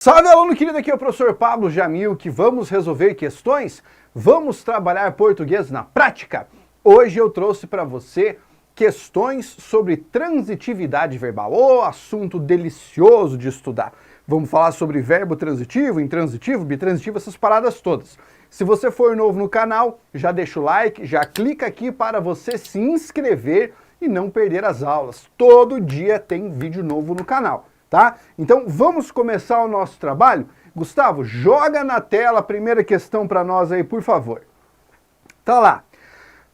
Salve, aluno querido, aqui é o professor Pablo Jamil, que vamos resolver questões, vamos trabalhar português na prática. Hoje eu trouxe para você questões sobre transitividade verbal, o assunto delicioso de estudar. Vamos falar sobre verbo transitivo, intransitivo, bitransitivo, essas paradas todas. Se você for novo no canal, já deixa o like, já clica aqui para você se inscrever e não perder as aulas. Todo dia tem vídeo novo no canal. Tá? Então vamos começar o nosso trabalho? Gustavo, joga na tela a primeira questão para nós aí, por favor. Tá lá.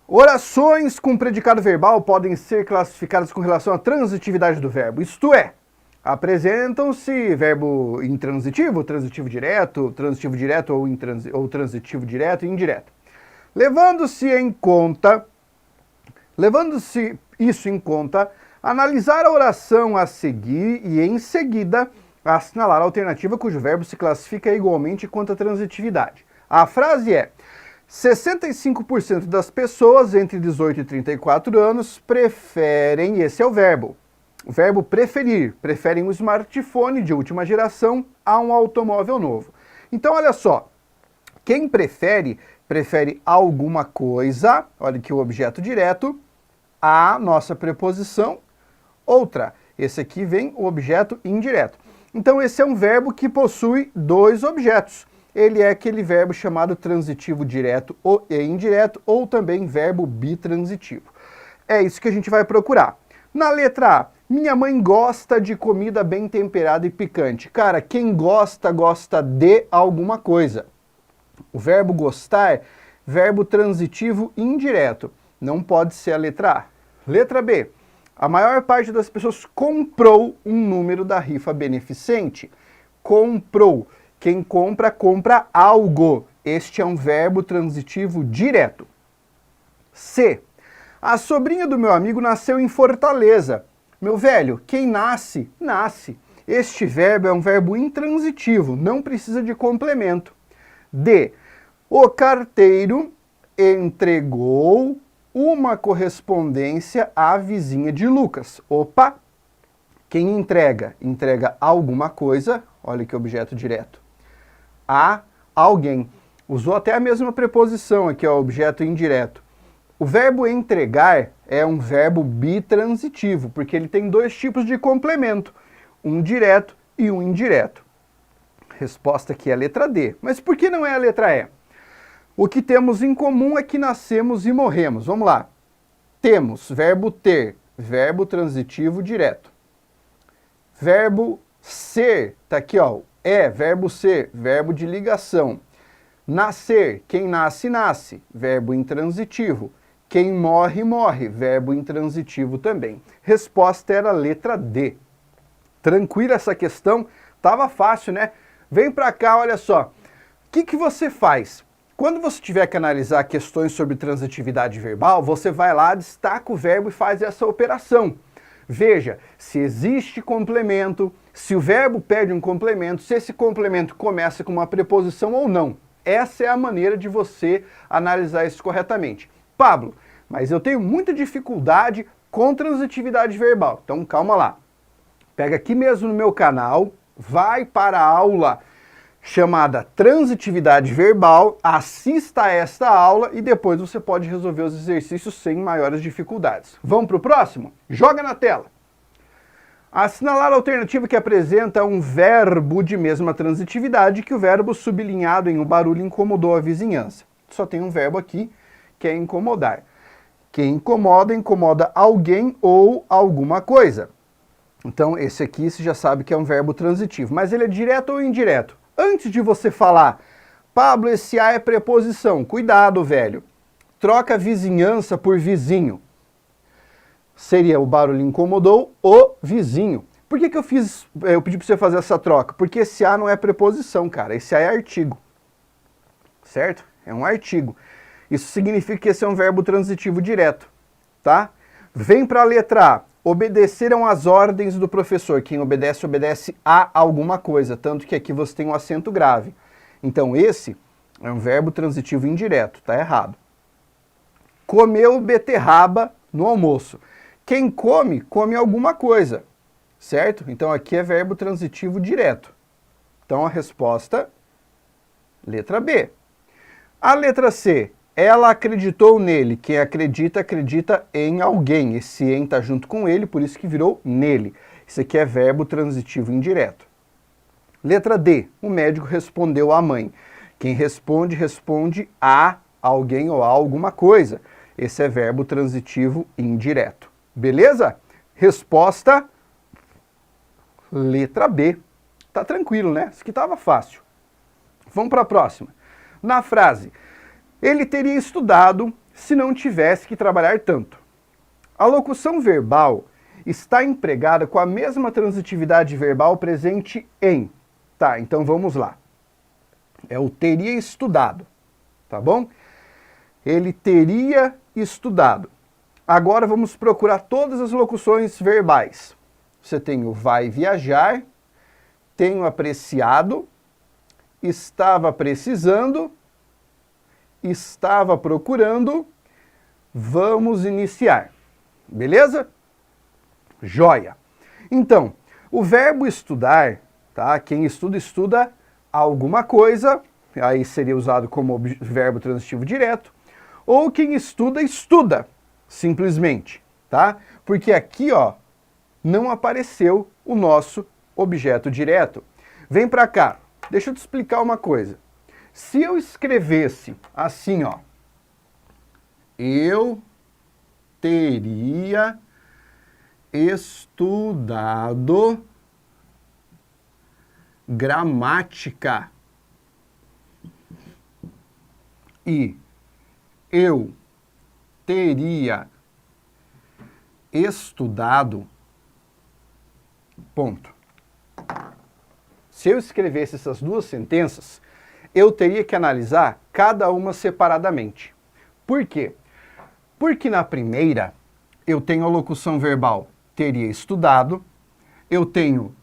Orações com predicado verbal podem ser classificadas com relação à transitividade do verbo. Isto é, apresentam-se verbo intransitivo, transitivo direto ou transitivo direto e indireto. Levando-se isso em conta, analisar a oração a seguir e, em seguida, assinalar a alternativa cujo verbo se classifica igualmente quanto à transitividade. A frase é: 65% das pessoas entre 18 e 34 anos preferem, esse é o verbo preferir, preferem um smartphone de última geração a um automóvel novo. Então, olha só, quem prefere alguma coisa, olha aqui o objeto direto, a nossa preposição, outra. Esse aqui vem o objeto indireto. Então esse é um verbo que possui dois objetos. Ele é aquele verbo chamado transitivo direto e indireto, ou também verbo bitransitivo. É isso que a gente vai procurar. Na letra A, minha mãe gosta de comida bem temperada e picante. Cara, quem gosta, gosta de alguma coisa. O verbo gostar, verbo transitivo indireto. Não pode ser a letra A. Letra B. A maior parte das pessoas comprou um número da rifa beneficente. Comprou. Quem compra, compra algo. Este é um verbo transitivo direto. C. A sobrinha do meu amigo nasceu em Fortaleza. Meu velho, quem nasce, nasce. Este verbo é um verbo intransitivo, não precisa de complemento. D. O carteiro entregou uma correspondência à vizinha de Lucas. Opa! Quem entrega? Entrega alguma coisa, olha que objeto direto, a alguém. Usou até a mesma preposição aqui, ó, objeto indireto. O verbo entregar é um verbo bitransitivo, porque ele tem dois tipos de complemento, um direto e um indireto. Resposta aqui é a letra D. Mas por que não é a letra E? O que temos em comum é que nascemos e morremos. Vamos lá. Temos verbo ter, verbo transitivo direto. Verbo ser, tá aqui, ó. É, verbo ser, verbo de ligação. Nascer, quem nasce, nasce, verbo intransitivo. Quem morre, morre, verbo intransitivo também. Resposta era a letra D. Tranquila essa questão? Tava fácil, né? Vem pra cá, olha só. O que você faz? Quando você tiver que analisar questões sobre transitividade verbal, você vai lá, destaca o verbo e faz essa operação. Veja se existe complemento, se o verbo pede um complemento, se esse complemento começa com uma preposição ou não. Essa é a maneira de você analisar isso corretamente. Pablo, mas eu tenho muita dificuldade com transitividade verbal. Então calma lá. Pega aqui mesmo no meu canal, vai para a aula chamada Transitividade Verbal, assista a esta aula e depois você pode resolver os exercícios sem maiores dificuldades. Vamos para o próximo? Joga na tela. Assinalar a alternativa que apresenta um verbo de mesma transitividade que o verbo sublinhado em o barulho incomodou a vizinhança. Só tem um verbo aqui, que é incomodar. Quem incomoda, incomoda alguém ou alguma coisa. Então esse aqui você já sabe que é um verbo transitivo, mas ele é direto ou indireto? Antes de você falar, Pablo, esse A é preposição, cuidado, velho. Troca vizinhança por vizinho. Seria o barulho incomodou o vizinho. Por que eu pedi para você fazer essa troca? Porque esse A não é preposição, cara. Esse A é artigo. Certo? É um artigo. Isso significa que esse é um verbo transitivo direto, tá? Vem para a letra A. Obedeceram às ordens do professor. Quem obedece, obedece a alguma coisa. Tanto que aqui você tem um acento grave. Então esse é um verbo transitivo indireto. Tá errado. Comeu beterraba no almoço. Quem come, come alguma coisa. Certo? Então aqui é verbo transitivo direto. Então a resposta, letra B. A letra C, ela acreditou nele. Quem acredita, acredita em alguém. Esse em está junto com ele, por isso que virou nele. Isso aqui é verbo transitivo indireto. Letra D, o médico respondeu à mãe. Quem responde, responde a alguém ou a alguma coisa. Esse é verbo transitivo indireto. Beleza? Resposta, letra B. Tá tranquilo, né? Isso aqui estava fácil. Vamos para a próxima. Na frase, ele teria estudado se não tivesse que trabalhar tanto. A locução verbal está empregada com a mesma transitividade verbal presente em. Tá, então vamos lá. É o teria estudado, tá bom? Ele teria estudado. Agora vamos procurar todas as locuções verbais. Você tem o vai viajar, tenho apreciado, estava precisando, estava procurando, vamos iniciar. Beleza? Joia. Então, o verbo estudar, tá? Quem estuda, estuda alguma coisa, aí seria usado como verbo transitivo direto, ou quem estuda, estuda, simplesmente, tá? Porque aqui, ó, não apareceu o nosso objeto direto. Vem pra cá, deixa eu te explicar uma coisa. Se eu escrevesse assim, ó, eu teria estudado gramática e eu teria estudado, ponto. Se eu escrevesse essas duas sentenças, eu teria que analisar cada uma separadamente. Por quê? Porque na primeira, eu tenho a locução verbal teria estudado, eu tenho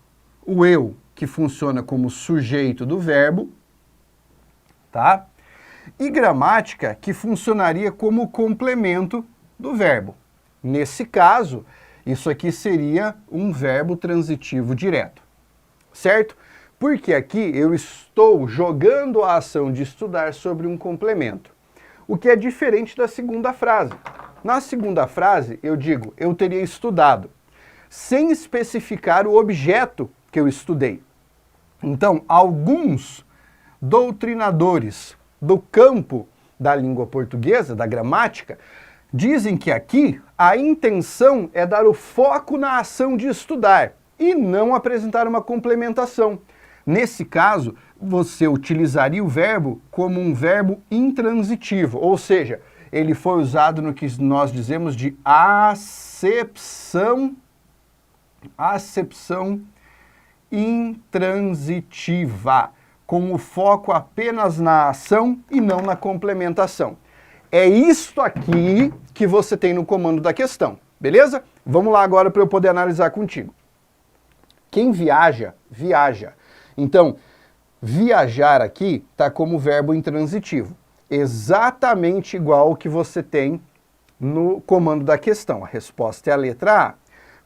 o eu, que funciona como sujeito do verbo, tá? E gramática, que funcionaria como complemento do verbo. Nesse caso, isso aqui seria um verbo transitivo direto, certo? Porque aqui eu estou jogando a ação de estudar sobre um complemento, o que é diferente da segunda frase. Na segunda frase, eu digo, eu teria estudado, sem especificar o objeto que eu estudei. Então, alguns doutrinadores do campo da língua portuguesa, da gramática, dizem que aqui a intenção é dar o foco na ação de estudar e não apresentar uma complementação. Nesse caso, você utilizaria o verbo como um verbo intransitivo, ou seja, ele foi usado no que nós dizemos de acepção intransitiva, com o foco apenas na ação e não na complementação. É isto aqui que você tem no comando da questão, beleza? Vamos lá agora para eu poder analisar contigo. Quem viaja, viaja. Então, viajar aqui está como verbo intransitivo, exatamente igual ao que você tem no comando da questão. A resposta é a letra A.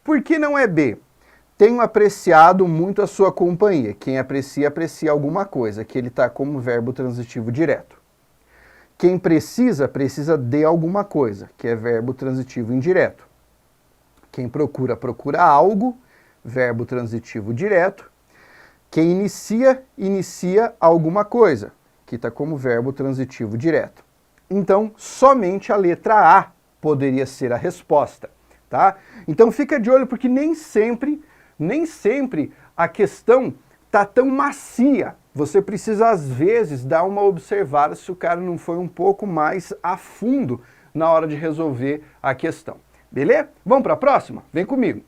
Por que não é B? Tenho apreciado muito a sua companhia. Quem aprecia, aprecia alguma coisa, que ele está como verbo transitivo direto. Quem precisa, precisa de alguma coisa, que é verbo transitivo indireto. Quem procura, procura algo, verbo transitivo direto. Quem inicia, inicia alguma coisa, que está como verbo transitivo direto. Então, somente a letra A poderia ser a resposta, tá? Então fica de olho porque nem sempre a questão está tão macia. Você precisa, às vezes, dar uma observada se o cara não foi um pouco mais a fundo na hora de resolver a questão. Beleza? Vamos para a próxima? Vem comigo.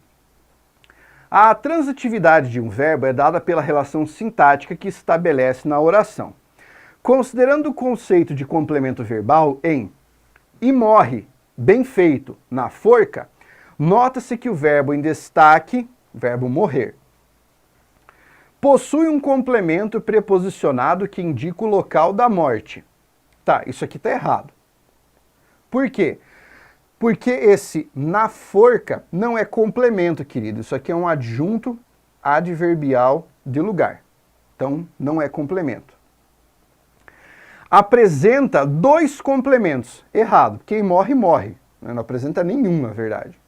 A transitividade de um verbo é dada pela relação sintática que estabelece na oração. Considerando o conceito de complemento verbal em e morre, bem feito, na forca, nota-se que o verbo em destaque, verbo morrer, possui um complemento preposicionado que indica o local da morte. Tá, isso aqui está errado. Por quê? Porque esse na forca não é complemento, querido. Isso aqui é um adjunto adverbial de lugar. Então, não é complemento. Apresenta dois complementos. Errado. Quem morre, morre. Não apresenta nenhum, na verdade.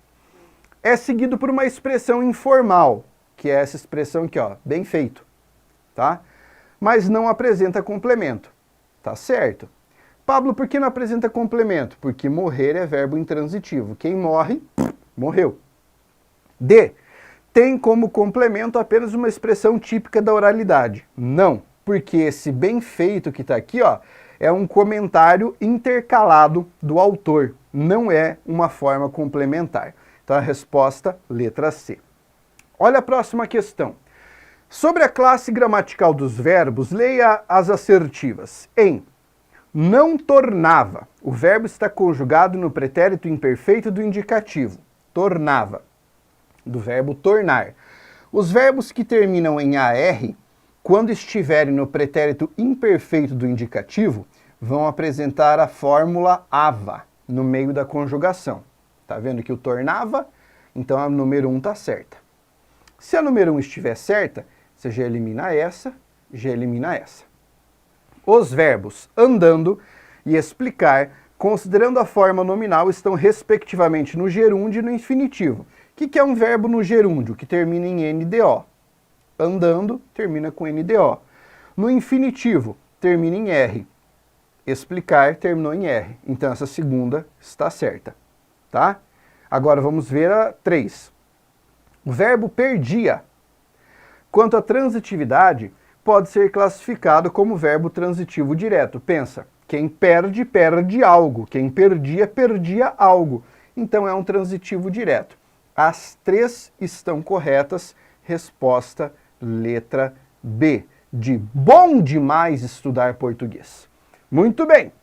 É seguido por uma expressão informal, que é essa expressão aqui, ó, bem feito, tá? Mas não apresenta complemento. Tá certo. Pablo, por que não apresenta complemento? Porque morrer é verbo intransitivo. Quem morre, morreu. D. Tem como complemento apenas uma expressão típica da oralidade. Não, porque esse bem feito que está aqui, ó, é um comentário intercalado do autor. Não é uma forma complementar. Então a resposta, letra C. Olha a próxima questão. Sobre a classe gramatical dos verbos, leia as assertivas. Em não tornava, o verbo está conjugado no pretérito imperfeito do indicativo. Tornava, do verbo tornar. Os verbos que terminam em AR, quando estiverem no pretérito imperfeito do indicativo, vão apresentar a fórmula ava no meio da conjugação. Tá vendo que o tornava? Então a número 1 está certa. Se a número 1 estiver certa, você já elimina essa, já elimina essa. Os verbos andando e explicar, considerando a forma nominal, estão respectivamente no gerúndio e no infinitivo. O que é um verbo no gerúndio? Que termina em NDO. Andando termina com NDO. No infinitivo, termina em R. Explicar terminou em R. Então essa segunda está certa. Tá? Agora vamos ver a 3. O verbo perdia. Quanto à transitividade, pode ser classificado como verbo transitivo direto. Pensa, quem perde, perde algo. Quem perdia, perdia algo. Então é um transitivo direto. As 3 estão corretas. Resposta, letra B. De bom demais estudar português. Muito bem.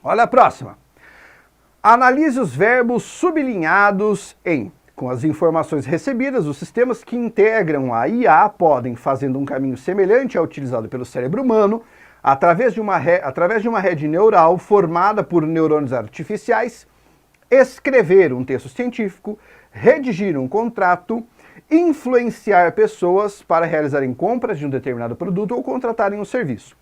Olha a próxima. Analise os verbos sublinhados em... Com as informações recebidas, os sistemas que integram a IA podem, fazendo um caminho semelhante ao utilizado pelo cérebro humano, através de uma rede neural formada por neurônios artificiais, escrever um texto científico, redigir um contrato, influenciar pessoas para realizarem compras de um determinado produto ou contratarem um serviço.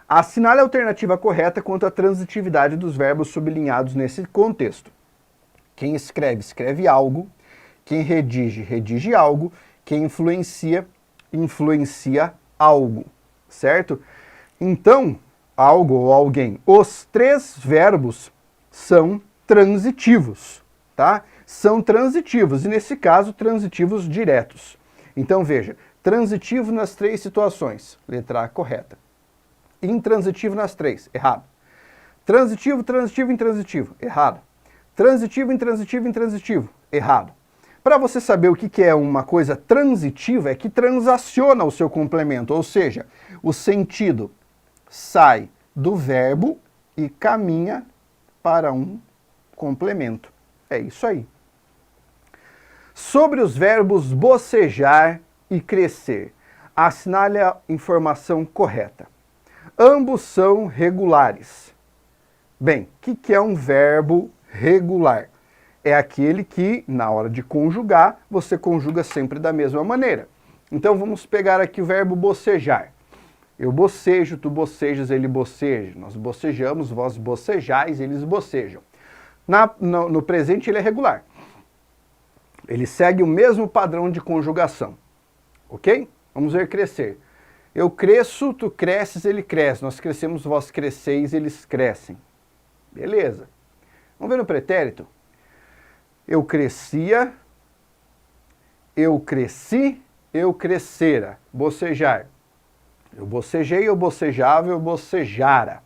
Assinale a alternativa correta quanto à transitividade dos verbos sublinhados nesse contexto. Quem escreve, escreve algo. Quem redige, redige algo. Quem influencia, influencia algo. Certo? Então, algo ou alguém. Os 3 verbos são transitivos, tá? São transitivos, e nesse caso, transitivos diretos. Então, veja, transitivo nas 3 situações. Letra A correta. Intransitivo nas 3. Errado. Transitivo, transitivo, intransitivo. Errado. Transitivo, intransitivo, intransitivo. Errado. Para você saber o que é uma coisa transitiva, é que transaciona o seu complemento, ou seja, o sentido sai do verbo e caminha para um complemento. É isso aí. Sobre os verbos bocejar e crescer, assinale a informação correta. Ambos são regulares. Bem, o que é um verbo regular? É aquele que, na hora de conjugar, você conjuga sempre da mesma maneira. Então vamos pegar aqui o verbo bocejar. Eu bocejo, tu bocejas, ele boceja. Nós bocejamos, vós bocejais, eles bocejam. No presente ele é regular. Ele segue o mesmo padrão de conjugação. Ok? Vamos ver crescer. Eu cresço, tu cresces, ele cresce. Nós crescemos, vós cresceis, eles crescem. Beleza. Vamos ver no pretérito. Eu crescia, eu cresci, eu crescera. Bocejar. Eu bocejei, eu bocejava, eu bocejara.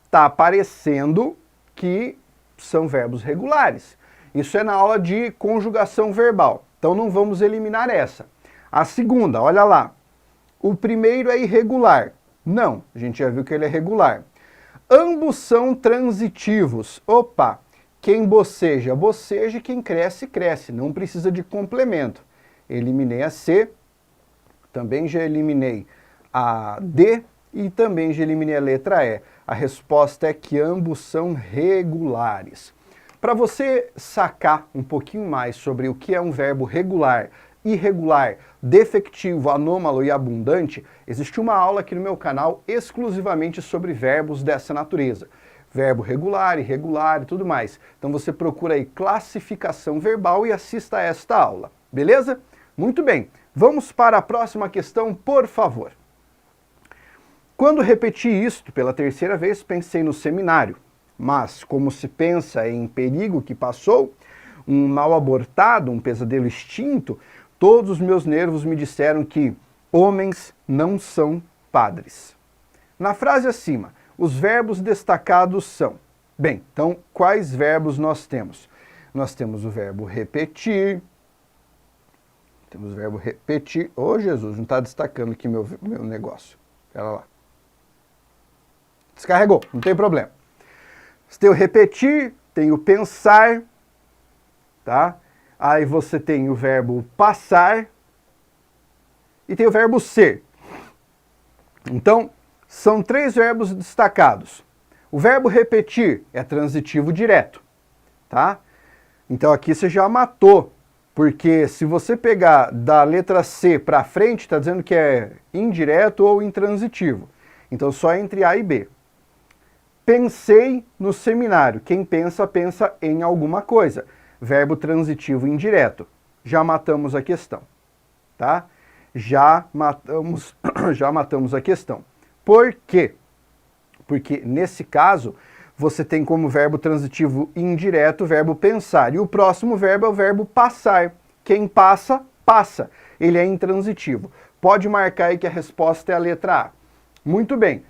Está aparecendo que são verbos regulares. Isso é na aula de conjugação verbal. Então não vamos eliminar essa. A segunda, olha lá. O primeiro é irregular. Não, a gente já viu que ele é regular. Ambos são transitivos. Opa! Quem boceja, boceja, quem cresce, cresce. Não precisa de complemento. Eliminei a C, também já eliminei a D e também já eliminei a letra E. A resposta é que ambos são regulares. Para você sacar um pouquinho mais sobre o que é um verbo regular irregular, defectivo, anômalo e abundante, existe uma aula aqui no meu canal exclusivamente sobre verbos dessa natureza. Verbo regular, irregular e tudo mais. Então você procura aí classificação verbal e assista a esta aula, beleza? Muito bem, vamos para a próxima questão, por favor. Quando repeti isto pela terceira vez, pensei no seminário, mas como se pensa em perigo que passou, um mal abortado, um pesadelo extinto, todos os meus nervos me disseram que homens não são padres. Na frase acima, os verbos destacados são... Bem, então quais verbos nós temos? Nós temos o verbo repetir, temos o verbo repetir... Ô Jesus, não está destacando aqui meu negócio. Espera lá. Descarregou, não tem problema. Você tem o repetir, tem o pensar, tá? Aí você tem o verbo passar e tem o verbo ser. Então, são 3 verbos destacados. O verbo repetir é transitivo direto, tá? Então aqui você já matou, porque se você pegar da letra C para frente, está dizendo que é indireto ou intransitivo. Então só entre A e B. Pensei no seminário. Quem pensa, pensa em alguma coisa. Verbo transitivo indireto. Já matamos a questão, tá? Já matamos a questão. Por quê? Porque nesse caso, você tem como verbo transitivo indireto o verbo pensar. E o próximo verbo é o verbo passar. Quem passa, passa. Ele é intransitivo. Pode marcar aí que a resposta é a letra A. Muito bem.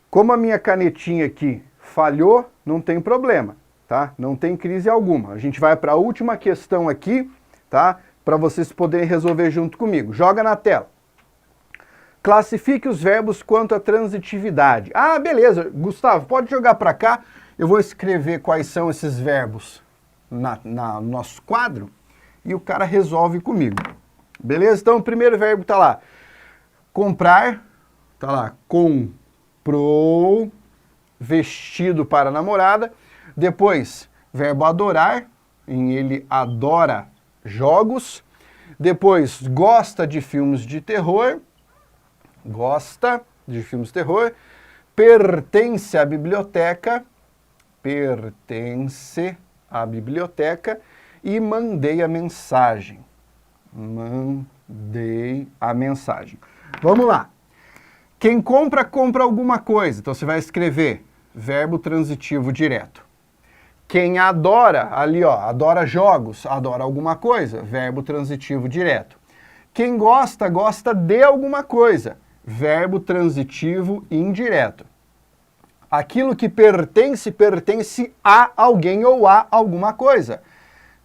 Como a minha canetinha aqui falhou, não tem problema, tá? Não tem crise alguma. A gente vai para a última questão aqui, tá? Para vocês poderem resolver junto comigo. Joga na tela. Classifique os verbos quanto à transitividade. Ah, beleza. Gustavo, pode jogar para cá. Eu vou escrever quais são esses verbos no nosso quadro e o cara resolve comigo. Beleza? Então o primeiro verbo está lá. Comprar, está lá, comprou vestido para a namorada. Depois, verbo adorar, em ele adora jogos. Depois, gosta de filmes de terror. Gosta de filmes de terror. Pertence à biblioteca. Pertence à biblioteca. E mandei a mensagem. Mandei a mensagem. Vamos lá. Quem compra, compra alguma coisa. Então você vai escrever verbo transitivo direto. Quem adora, ali ó, adora jogos, adora alguma coisa, verbo transitivo direto. Quem gosta, gosta de alguma coisa, verbo transitivo indireto. Aquilo que pertence, pertence a alguém ou a alguma coisa,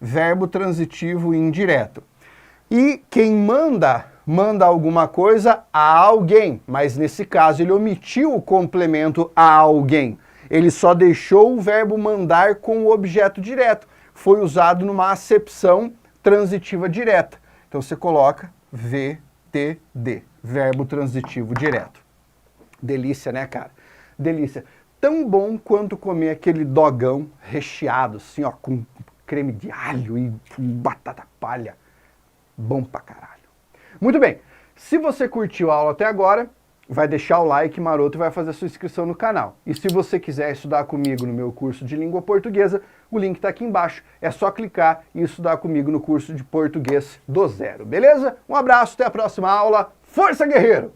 verbo transitivo indireto. E quem manda, manda alguma coisa a alguém, mas nesse caso ele omitiu o complemento a alguém. Ele só deixou o verbo mandar com o objeto direto. Foi usado numa acepção transitiva direta. Então você coloca VTD, verbo transitivo direto. Delícia, né, cara? Delícia. Tão bom quanto comer aquele dogão recheado, assim, ó, com creme de alho e batata palha. Bom pra caralho. Muito bem, se você curtiu a aula até agora, vai deixar o like maroto e vai fazer a sua inscrição no canal. E se você quiser estudar comigo no meu curso de língua portuguesa, o link está aqui embaixo. É só clicar e estudar comigo no curso de português do zero, beleza? Um abraço, até a próxima aula. Força, guerreiro!